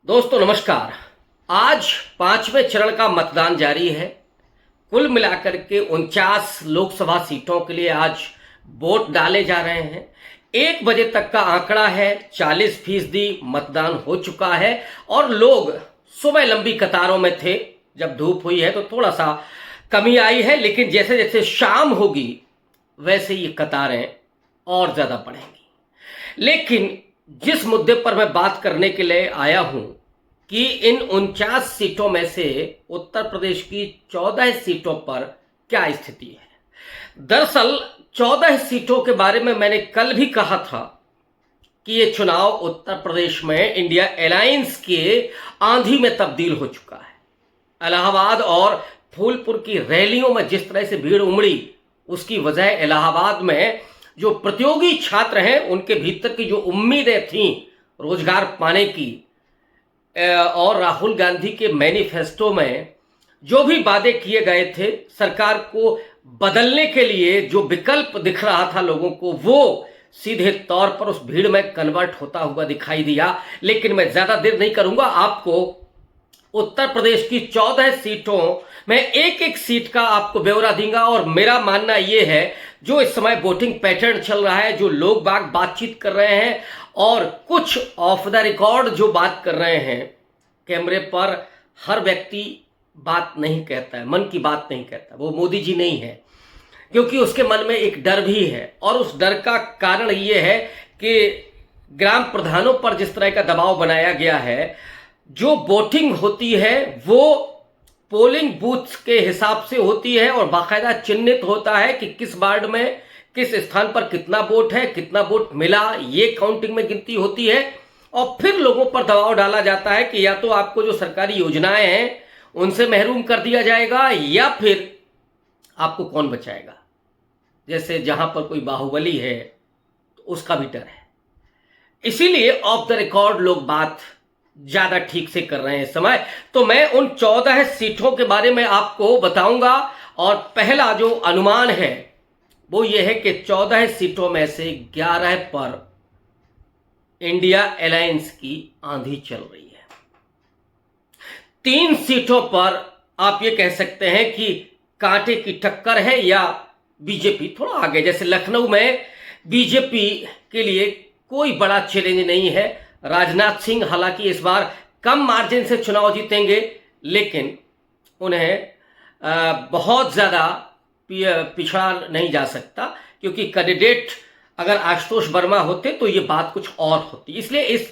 दोस्तों नमस्कार। आज पांचवें चरण का मतदान जारी है। कुल मिलाकर के 49 लोकसभा सीटों के लिए आज वोट डाले जा रहे हैं। 1 बजे तक का आंकड़ा है 40% मतदान हो चुका है और लोग सुबह लंबी कतारों में थे। जब धूप हुई है तो थोड़ा सा कमी आई है, लेकिन जैसे जैसे शाम होगी वैसे ये कतारें और ज्यादा बढ़ेंगी। लेकिन जिस मुद्दे पर मैं बात करने के लिए आया हूं कि इन 49 सीटों में से उत्तर प्रदेश की 14 सीटों पर क्या स्थिति है। दरअसल 14 सीटों के बारे में मैंने कल भी कहा था कि ये चुनाव उत्तर प्रदेश में इंडिया अलायंस के आंधी में तब्दील हो चुका है। इलाहाबाद और फूलपुर की रैलियों में जिस तरह से भीड़ उमड़ी, उसकी वजह इलाहाबाद में जो प्रतियोगी छात्र हैं उनके भीतर की जो उम्मीदें थीं रोजगार पाने की, और राहुल गांधी के मैनिफेस्टो में जो भी वादे किए गए थे सरकार को बदलने के लिए, जो विकल्प दिख रहा था लोगों को, वो सीधे तौर पर उस भीड़ में कन्वर्ट होता हुआ दिखाई दिया। लेकिन मैं ज्यादा देर नहीं करूंगा, आपको उत्तर प्रदेश की 14 सीटों में एक एक सीट का आपको ब्यौरा दूंगा। और मेरा मानना यह है, जो इस समय वोटिंग पैटर्न चल रहा है, जो लोग बाग बातचीत कर रहे हैं और कुछ ऑफ द रिकॉर्ड जो बात कर रहे हैं, कैमरे पर हर व्यक्ति बात नहीं कहता है, मन की बात नहीं कहता। वो मोदी जी नहीं है, क्योंकि उसके मन में एक डर भी है। और उस डर का कारण ये है कि ग्राम प्रधानों पर जिस तरह का दबाव बनाया गया है, जो वोटिंग होती है वो पोलिंग बूथ के हिसाब से होती है और बाकायदा चिन्हित होता है कि किस वार्ड में किस स्थान पर कितना वोट है, कितना वोट मिला, ये काउंटिंग में गिनती होती है। और फिर लोगों पर दबाव डाला जाता है कि या तो आपको जो सरकारी योजनाएं हैं उनसे महरूम कर दिया जाएगा या फिर आपको कौन बचाएगा। जैसे जहां पर कोई बाहुबली है तो उसका भी डर है, इसीलिए ऑफ द रिकॉर्ड लोग बात ज्यादा ठीक से कर रहे हैं इस समय। तो मैं उन 14 सीटों के बारे में आपको बताऊंगा। और पहला जो अनुमान है वो ये है कि 14 सीटों में से 11 पर इंडिया अलायंस की आंधी चल रही है। 3 सीटों पर आप ये कह सकते हैं कि कांटे की टक्कर है या बीजेपी थोड़ा आगे। जैसे लखनऊ में बीजेपी के लिए कोई बड़ा चैलेंज नहीं है। राजनाथ सिंह हालांकि इस बार कम मार्जिन से चुनाव जीतेंगे, लेकिन उन्हें बहुत ज्यादा पिछड़ा नहीं जा सकता, क्योंकि कैंडिडेट अगर आशुतोष वर्मा होते तो ये बात कुछ और होती। इसलिए इस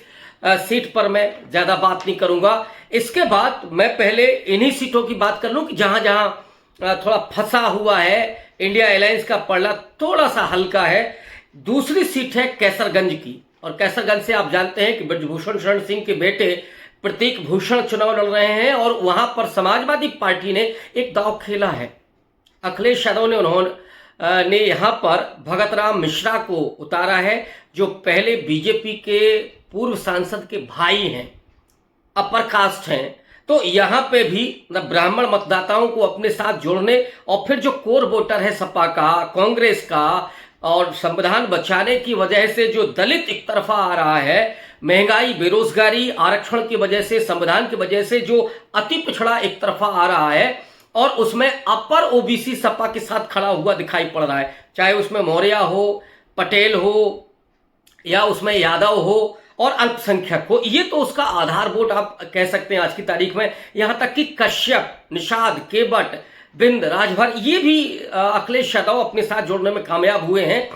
सीट पर मैं ज्यादा बात नहीं करूंगा। इसके बाद मैं पहले इन्हीं सीटों की बात कर लूं कि जहां जहां थोड़ा फंसा हुआ है, इंडिया अलायंस का पड़ना थोड़ा सा हल्का है। दूसरी सीट है कैसरगंज की, और कैसरगंज से आप जानते हैं कि ब्रजभूषण शरण सिंह के बेटे प्रतीक भूषण चुनाव लड़ रहे हैं और वहां पर समाजवादी पार्टी ने एक दांव खेला है। अखिलेश यादव ने यहां पर भगत राम मिश्रा को उतारा है, जो पहले बीजेपी के पूर्व सांसद के भाई हैं, अपर कास्ट हैं। तो यहां पे भी ब्राह्मण मतदाताओं को अपने साथ जोड़ने और फिर जो कोर वोटर है सपा का, कांग्रेस का, और संविधान बचाने की वजह से जो दलित एक तरफा आ रहा है, महंगाई, बेरोजगारी, आरक्षण की वजह से, संविधान की वजह से जो अति पिछड़ा एक तरफा आ रहा है, और उसमें अपर ओबीसी सपा के साथ खड़ा हुआ दिखाई पड़ रहा है। चाहे उसमें मौर्य हो, पटेल हो, या उसमें यादव हो और अल्पसंख्यक हो, ये तो उसका आधार वोट आप कह सकते हैं आज की तारीख में। यहां तक कि कश्यप, निषाद, केवट, बिंद, राजभर, ये भी अखिलेश यादव अपने साथ जोड़ने में कामयाब हुए हैं।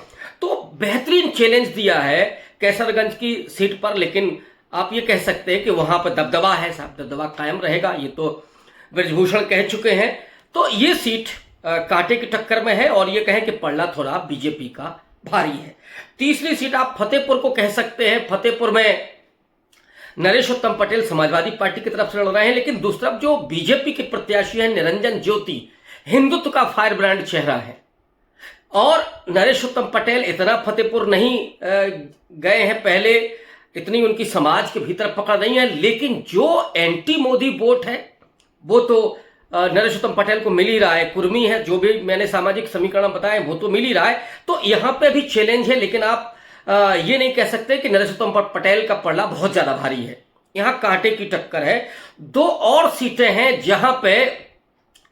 तो बेहतरीन चैलेंज दिया है कैसरगंज की सीट पर। लेकिन आप ये कह सकते हैं कि वहां पर दबदबा है, साहब दबदबा कायम रहेगा, ये तो ब्रजभूषण कह चुके हैं। तो ये सीट कांटे की टक्कर में है और ये कहें कि पड़ना थोड़ा बीजेपी का भारी है। तीसरी सीट आप फतेहपुर को कह सकते हैं। फतेहपुर में नरेश उत्तम पटेल समाजवादी पार्टी की तरफ से लड़ रहे हैं, लेकिन दूसरी तरफ जो बीजेपी के प्रत्याशी हैं निरंजन ज्योति, हिंदुत्व का फायर ब्रांड चेहरा है। और नरेश उत्तम पटेल इतना फतेहपुर नहीं गए हैं पहले, इतनी उनकी समाज के भीतर पकड़ नहीं है, लेकिन जो एंटी मोदी वोट है वो तो नरेश उत्तम पटेल को मिल ही रहा है। कुर्मी है, जो भी मैंने सामाजिक समीकरण बताए वो तो मिल ही रहा है। तो यहां पे भी चैलेंज है, लेकिन आप ये नहीं कह सकते कि नरेश उत्तम पटेल का पड़ना बहुत ज्यादा भारी है। यहां कांटे की टक्कर है। 2 और सीटें हैं जहां पे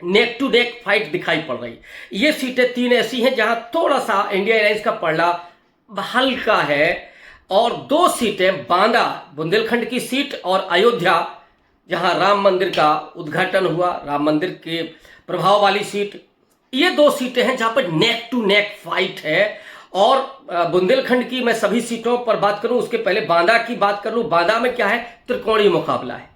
नेक टू नेक फाइट दिखाई पड़ रही। ये सीटें 3 ऐसी हैं जहां थोड़ा सा इंडिया अलायंस का पलड़ा हल्का है, और 2 सीटें बांदा बुंदेलखंड की सीट और अयोध्या जहां राम मंदिर का उद्घाटन हुआ, राम मंदिर के प्रभाव वाली सीट, ये 2 सीटें हैं जहां पर नेक टू नेक फाइट है। और बुंदेलखंड की मैं सभी सीटों पर बात करूं, उसके पहले बांदा की बात कर लूं। बांदा में क्या है, त्रिकोणीय मुकाबला है,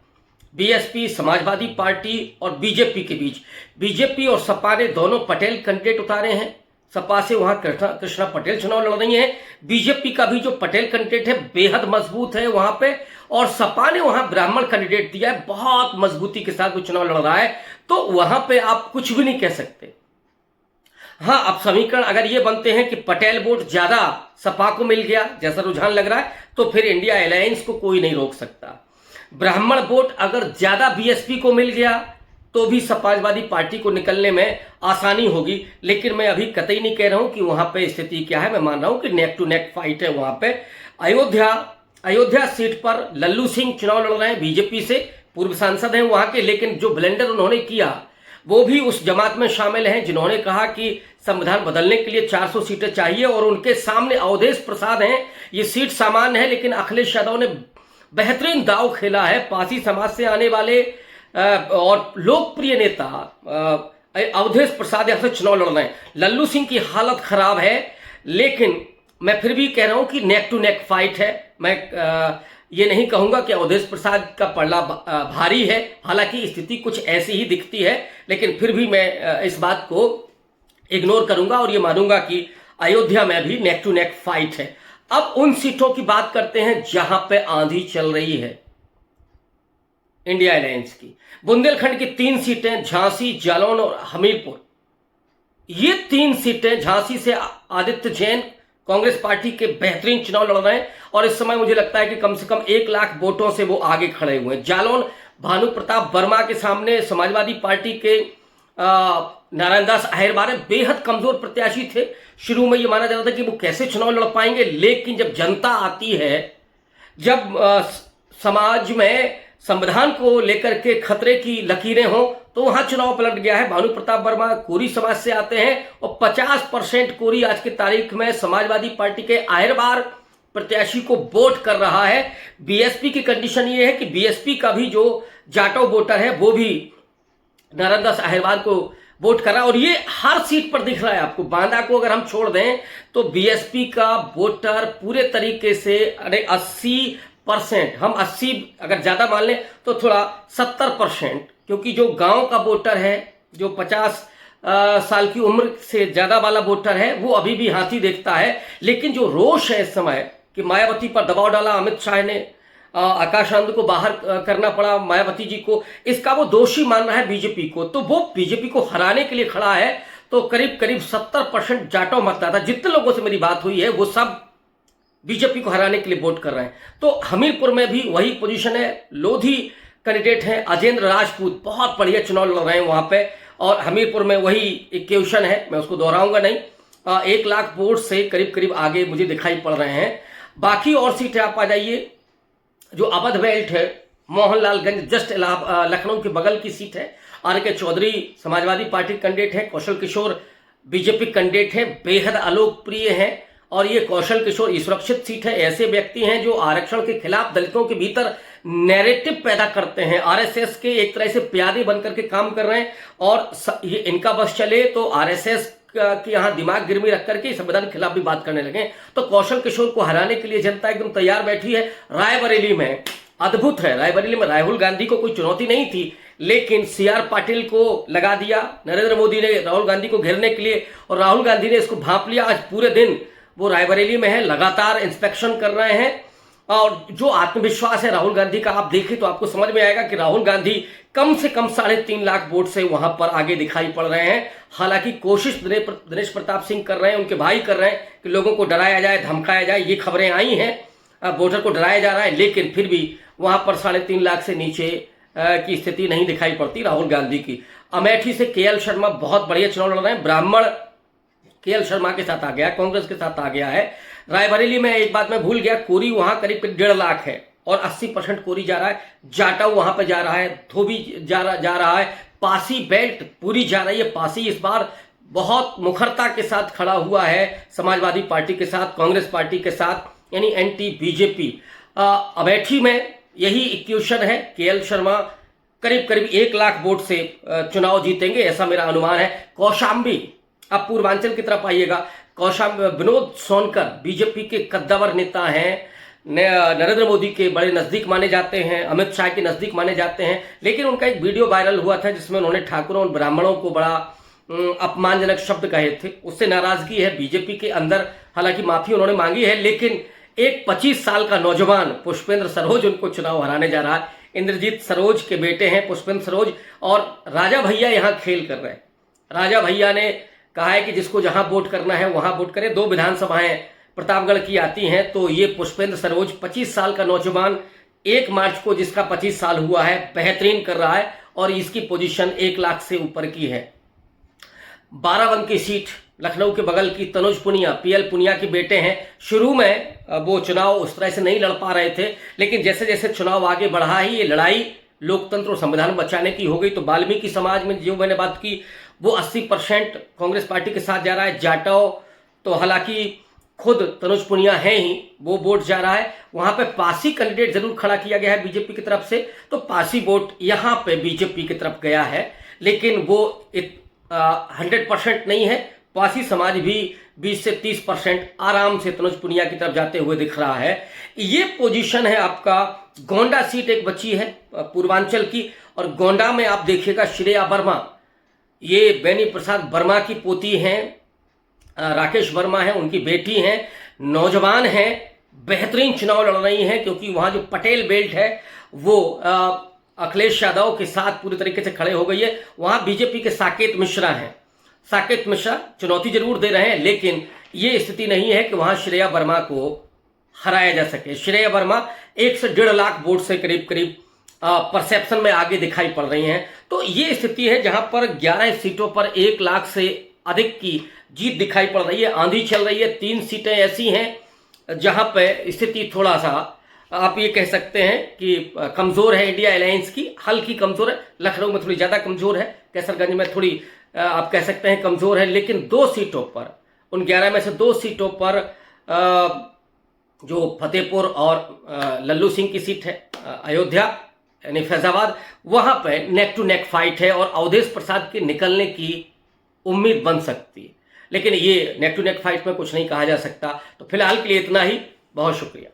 बीएसपी, समाजवादी पार्टी और बीजेपी के बीच। बीजेपी और सपा ने दोनों पटेल कैंडिडेट उतारे हैं। सपा से वहां कृष्णा पटेल चुनाव लड़ रही हैं। बीजेपी का भी जो पटेल कैंडिडेट है बेहद मजबूत है वहां पे, और सपा ने वहां ब्राह्मण कैंडिडेट दिया है, बहुत मजबूती के साथ वो चुनाव लड़ रहा है। तो वहां पे आप कुछ भी नहीं कह सकते। हाँ, अब समीकरण अगर ये बनते हैं कि पटेल वोट ज्यादा सपा को मिल गया, जैसा रुझान लग रहा है, तो फिर इंडिया अलायंस को कोई नहीं रोक सकता। ब्राह्मण वोट अगर ज्यादा बीएसपी को मिल गया तो भी समाजवादी पार्टी को निकलने में आसानी होगी। लेकिन मैं अभी कतई नहीं कह रहा हूं कि वहां पे स्थिति क्या है। मैं मान रहा हूं कि नेक टू नेक फाइट है वहां पे। अयोध्या सीट पर लल्लू सिंह चुनाव लड़ रहे हैं बीजेपी से, पूर्व सांसद हैं वहां के, लेकिन जो ब्लेंडर उन्होंने किया वो भी उस जमात में शामिल हैं जिन्होंने कहा कि संविधान बदलने के लिए 400 सीटें चाहिए, और उनके सामने अवधेश प्रसाद हैं। ये सीट सामान्य है, लेकिन अखिलेश यादव ने बेहतरीन दाव खेला है। पासी समाज से आने वाले और लोकप्रिय नेता अवधेश प्रसाद यहां से चुनाव लड़ रहे हैं। लल्लू सिंह की हालत खराब है, लेकिन मैं फिर भी कह रहा हूं कि नेक टू नेक फाइट है। मैं ये नहीं कहूंगा कि अवधेश प्रसाद का पलड़ा भारी है, हालांकि स्थिति कुछ ऐसी ही दिखती है, लेकिन फिर भी मैं इस बात को इग्नोर करूंगा और ये मानूंगा कि अयोध्या में भी नेक टू नेक फाइट है। अब उन सीटों की बात करते हैं जहां पे आंधी चल रही है इंडिया अलायंस की। बुंदेलखंड की 3 सीटें, झांसी, जालौन और हमीरपुर। ये 3 सीटें, झांसी से आदित्य जैन कांग्रेस पार्टी के बेहतरीन चुनाव लड़ रहे हैं, और इस समय मुझे लगता है कि कम से कम 1 लाख वोटों से वो आगे खड़े हुए हैं। जालौन भानु प्रताप वर्मा के सामने समाजवादी पार्टी के नारायण दास अहिरबार बेहद कमजोर प्रत्याशी थे। शुरू में ये माना जाता था कि वो कैसे चुनाव लड़ पाएंगे, लेकिन जब जनता आती है, जब समाज में संविधान को लेकर के खतरे की लकीरें हों, तो वहां चुनाव पलट गया है। भानु प्रताप वर्मा कोरी समाज से आते हैं, और 50% कोरी आज की तारीख में समाजवादी पार्टी के अहिरबार प्रत्याशी को वोट कर रहा है। बीएसपी की कंडीशन ये है कि बीएसपी का भी जो जाटव वोटर है वो भी नारायण दास अहिरबार को वोट कर रहा है, और ये हर सीट पर दिख रहा है आपको। बांदा को अगर हम छोड़ दें तो बीएसपी का वोटर पूरे तरीके से 80%, हम 80 अगर ज्यादा मान लें तो थोड़ा 70%, क्योंकि जो गांव का वोटर है, जो 50 साल की उम्र से ज्यादा वाला वोटर है, वो अभी भी हाथी देखता है। लेकिन जो रोष है इस समय कि मायावती पर दबाव डाला अमित शाह ने, आकाश आनंद को बाहर करना पड़ा मायावती जी को, इसका वो दोषी मान रहा है बीजेपी को, तो वो बीजेपी को हराने के लिए खड़ा है। तो करीब करीब 70% जाटव मतदाता, जितने लोगों से मेरी बात हुई है, वो सब बीजेपी को हराने के लिए वोट कर रहे हैं। तो हमीरपुर में भी वही पोजीशन है। लोधी कैंडिडेट हैं अजेंद्र राजपूत, बहुत बढ़िया चुनाव लड़ रहे हैं वहां पे, और हमीरपुर में वही इक्वेशन है, मैं उसको दोहराऊंगा नहीं। 1 लाख वोट से करीब करीब आगे मुझे दिखाई पड़ रहे हैं। बाकी और सीटें आप आ जाइए। जो अवध बेल्ट है, मोहनलालगंज जस्ट लखनऊ के बगल की सीट है। आर.के. चौधरी समाजवादी पार्टी कैंडिडेट है, कौशल किशोर बीजेपी कैंडिडेट है, बेहद अलोकप्रिय हैं, और ये कौशल किशोर ये सुरक्षित सीट है। ऐसे व्यक्ति हैं जो आरक्षण के खिलाफ दलितों के भीतर नैरेटिव पैदा करते हैं, आरएसएस के एक तरह से प्यादे बनकर के काम कर रहे हैं, और ये इनका बस चले तो आरएसएस कि यहाँ दिमाग गिरवी रख करके संविधान के खिलाफ भी बात करने लगे। तो कौशल किशोर को हराने के लिए जनता एकदम तैयार बैठी है। रायबरेली में अद्भुत है, रायबरेली में राहुल गांधी को कोई चुनौती नहीं थी, लेकिन सीआर पाटिल को लगा दिया नरेंद्र मोदी ने राहुल गांधी को घेरने के लिए, और राहुल गांधी ने इसको भांप लिया। आज पूरे दिन वो रायबरेली में है, लगातार इंस्पेक्शन कर रहे हैं, और जो आत्मविश्वास है राहुल गांधी का आप देखें तो आपको समझ में आएगा कि राहुल गांधी कम से कम 3.5 लाख वोट से वहां पर आगे दिखाई पड़ रहे हैं। हालांकि कोशिश दिनेश प्रताप सिंह कर रहे हैं, उनके भाई कर रहे हैं कि लोगों को डराया जाए, धमकाया जाए, ये खबरें आई हैं, वोटर को डराया जा रहा है, लेकिन फिर भी वहां पर 3.5 लाख से नीचे की स्थिति नहीं दिखाई पड़ती राहुल गांधी की। अमेठी से केएल शर्मा बहुत बढ़िया चुनाव लड़ रहे हैं, ब्राह्मण केएल शर्मा के साथ आ गया, कांग्रेस के साथ आ गया है। रायबरेली में एक बात मैं भूल गया, कोरी वहां करीब 1.5 लाख है, और 80% कोरी जा रहा है। जाटव वहां पे जा रहा है, धोबी जा रहा है, पासी बेल्ट पूरी जा रही है। पासी इस बार बहुत मुखरता के साथ खड़ा हुआ है समाजवादी पार्टी के साथ, कांग्रेस पार्टी के साथ, यानी एंटी बीजेपी। अमेठी में यही इक्वेशन है। केएल शर्मा करीब करीब 1 लाख वोट से चुनाव जीतेंगे, ऐसा मेरा अनुमान है। कौशाम्बी, अब पूर्वांचल की तरफ आइएगा। कौशाम्बी, विनोद सोनकर बीजेपी के कद्दावर नेता हैं, नरेंद्र मोदी के बड़े नजदीक माने जाते हैं, अमित शाह के नजदीक माने जाते हैं। लेकिन उनका एक वीडियो वायरल हुआ था जिसमें उन्होंने ठाकुरों और ब्राह्मणों को बड़ा अपमानजनक शब्द कहे थे। उससे नाराजगी है बीजेपी के अंदर। हालांकि माफी उन्होंने मांगी है, लेकिन एक 25 साल का नौजवान पुष्पेंद्र सरोज उनको चुनाव हराने जा रहा है। इंद्रजीत सरोज के बेटे हैं पुष्पेंद्र सरोज, और राजा भैया यहां खेल कर रहे हैं। राजा भैया ने कहा है कि जिसको जहां वोट करना है वहां वोट करे। 2 विधानसभाएं प्रतापगढ़ की आती हैं, तो ये पुष्पेंद्र सरोज 25 साल का नौजवान 1 मार्च को जिसका 25 साल हुआ है, बेहतरीन कर रहा है और इसकी पोजीशन 1 लाख से ऊपर की है। बाराबंकी सीट लखनऊ के बगल की, तनुज पुनिया, पीएल पुनिया के बेटे हैं। शुरू में वो चुनाव उस तरह से नहीं लड़ पा रहे थे, लेकिन जैसे जैसे चुनाव आगे बढ़ा ही ये लड़ाई लोकतंत्र और संविधान बचाने की हो गई। तो वाल्मीकि समाज में जो मैंने बात की वो 80% कांग्रेस पार्टी के साथ जा रहा है। जाटव तो हालांकि खुद तनुज पुनिया है ही, वो वोट जा रहा है। वहां पे पासी कैंडिडेट जरूर खड़ा किया गया है बीजेपी की तरफ से, तो पासी वोट यहां पे बीजेपी की तरफ गया है, लेकिन वो 100% नहीं है। पासी समाज भी 20 से 30% आराम से तनुज पुनिया की तरफ जाते हुए दिख रहा है। ये पोजीशन है आपका। गोंडा सीट एक बची है पूर्वांचल की, और गोंडा में आप देखिएगा श्रेया वर्मा, ये बेनी प्रसाद वर्मा की पोती हैं, राकेश वर्मा है उनकी बेटी हैं, नौजवान हैं, बेहतरीन चुनाव लड़ रही हैं, क्योंकि वहां जो पटेल बेल्ट है वो अखिलेश यादव के साथ पूरी तरीके से खड़े हो गई है। वहां बीजेपी के साकेत मिश्रा हैं। साकेत मिश्रा चुनौती जरूर दे रहे हैं, लेकिन ये स्थिति नहीं है कि वहां श्रेया वर्मा को हराया जा सके। श्रेया वर्मा 1 से 1.5 लाख वोट से करीब करीब परसेप्शन में आगे दिखाई पड़ रही हैं। तो ये स्थिति है जहां पर 11 सीटों पर 1 लाख से अधिक की जीत दिखाई पड़ रही है। आंधी चल रही है। 3 सीटें ऐसी हैं जहां पे स्थिति थोड़ा सा आप ये कह सकते हैं कि कमजोर है इंडिया अलायंस की, हल्की कमजोर है। लखनऊ में थोड़ी ज्यादा कमजोर है, कैसरगंज में थोड़ी आप कह सकते हैं कमजोर है, लेकिन 2 सीटों पर, उन 11 में से 2 सीटों पर जो फतेहपुर और लल्लू सिंह की सीट है, अयोध्या यानी फैजाबाद, वहां पे नेक टू नेक फाइट है और अवधेश प्रसाद के निकलने की उम्मीद बन सकती है। लेकिन ये नेक टू नेक फाइट में कुछ नहीं कहा जा सकता। तो फिलहाल के लिए इतना ही। बहुत शुक्रिया।